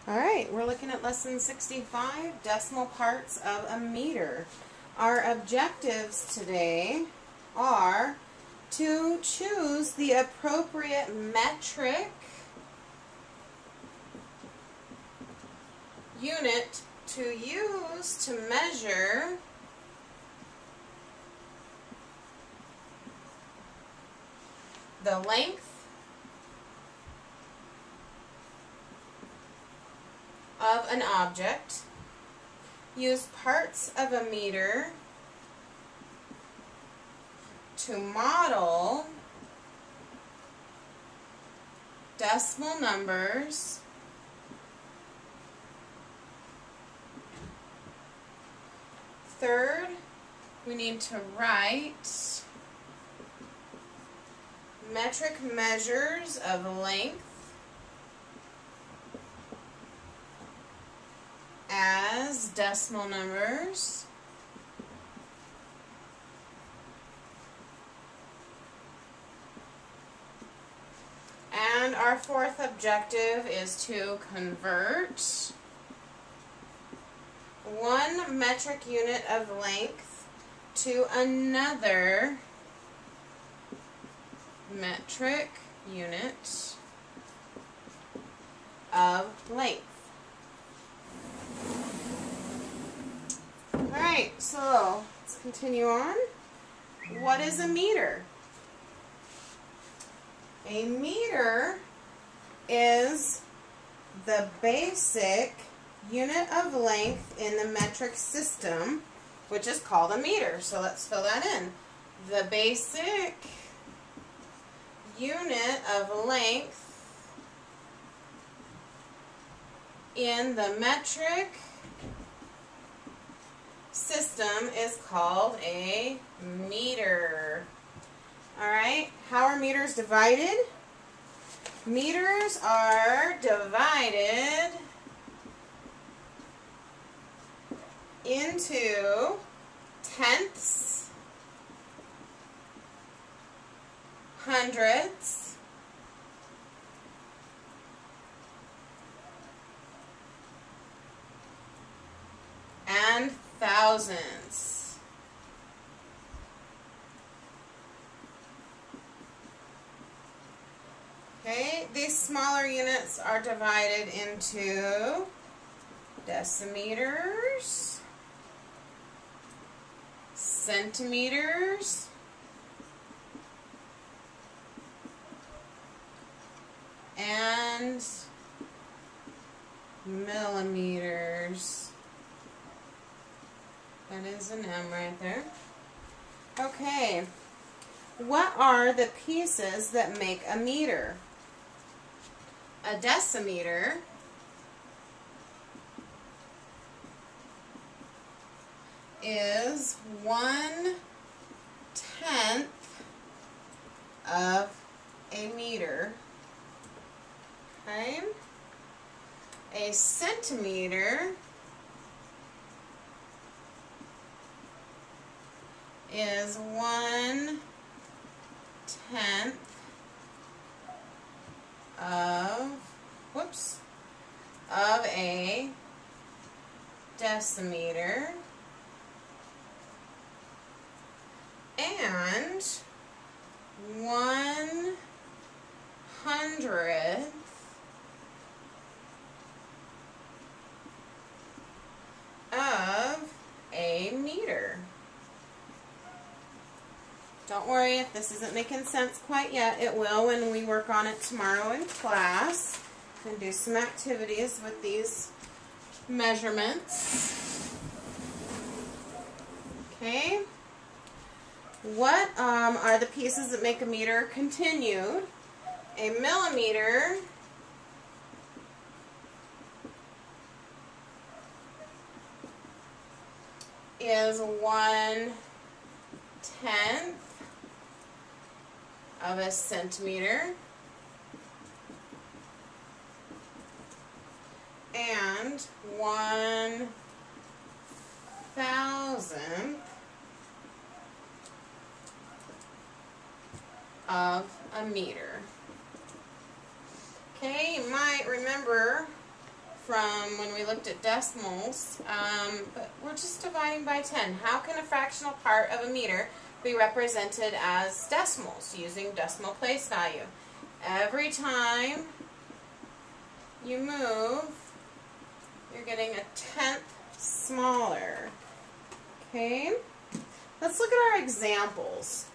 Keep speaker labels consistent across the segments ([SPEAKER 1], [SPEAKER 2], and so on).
[SPEAKER 1] Alright, we're looking at lesson 65, decimal parts of a meter. Our objectives today are to choose the appropriate metric unit to use to measure the length of an object, use parts of a meter to model decimal numbers third, we need to write metric measures of length as decimal numbers. And our fourth objective is to convert one metric unit of length to another metric unit of length. Alright, so let's continue on. What is a meter? A meter is the basic unit of length in the metric system, which is called a meter. So let's fill that in. The basic unit of length in the metric system is called a meter. Alright, how are meters divided? Meters are divided into tenths, hundredths, and thousands. Okay, these smaller units are divided into decimeters, centimeters, and millimeters. That is an M right there. Okay, what are the pieces that make a meter? A decimeter is 1/10 of a meter. Okay? A centimeter is 1/10 of a decimeter, and 1/100th of a meter. Don't worry if this isn't making sense quite yet. It will when we work on it tomorrow in class and do some activities with these measurements. Okay. What are the pieces that make a meter? Continued. A millimeter is 1/10 of a centimeter, and 1/1000th of a meter. Okay, you might remember from when we looked at decimals, but we're just dividing by 10. How can a fractional part of a meter be represented as decimals using decimal place value? Every time you move, you're getting a tenth smaller. Okay? Let's look at our examples.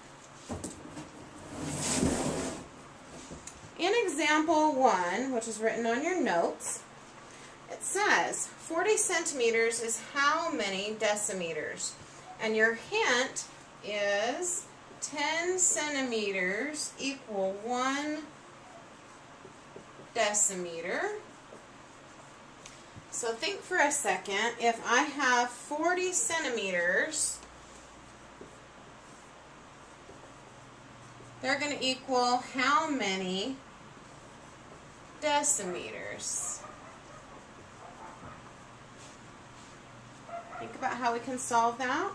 [SPEAKER 1] In example 1, which is written on your notes, it says 40 centimeters is how many decimeters? And your hint is 10 centimeters equal 1 decimeter. So think for a second, if I have 40 centimeters, they're going to equal how many decimeters? Think about how we can solve that.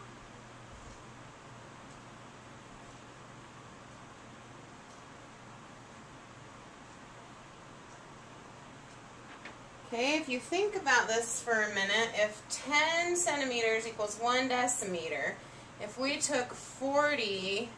[SPEAKER 1] Okay, if you think about this for a minute, if 10 centimeters equals 1 decimeter, if we took 40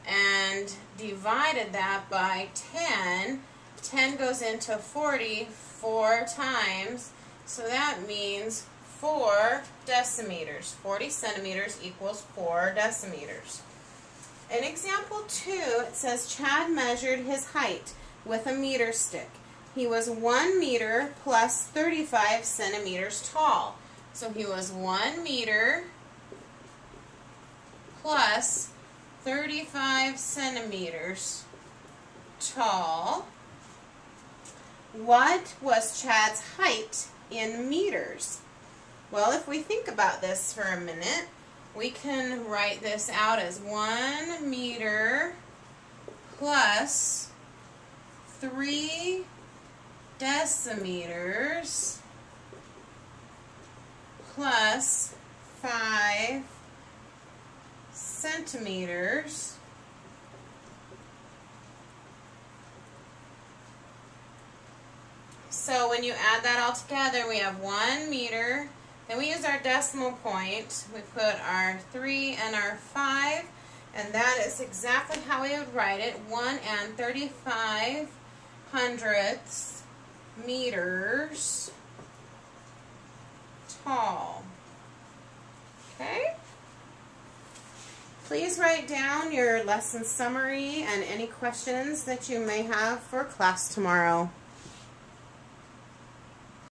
[SPEAKER 1] and divided that by 10, 10 goes into 40 4 times, so that means 4 decimeters. 40 centimeters equals 4 decimeters. In example 2, it says Chad measured his height with a meter stick. He was 1 meter plus 35 centimeters tall. So he was 1 meter plus 35 centimeters tall. What was Chad's height in meters? Well, if we think about this for a minute, we can write this out as 1 meter plus 3 decimeters plus 5 centimeters So when you add that all together, we have 1 meter. Then we use our decimal point. We put our 3 and our 5, and that is exactly how we would write it. 1 35 hundredths meters tall. Okay? Please write down your lesson summary and any questions that you may have for class tomorrow.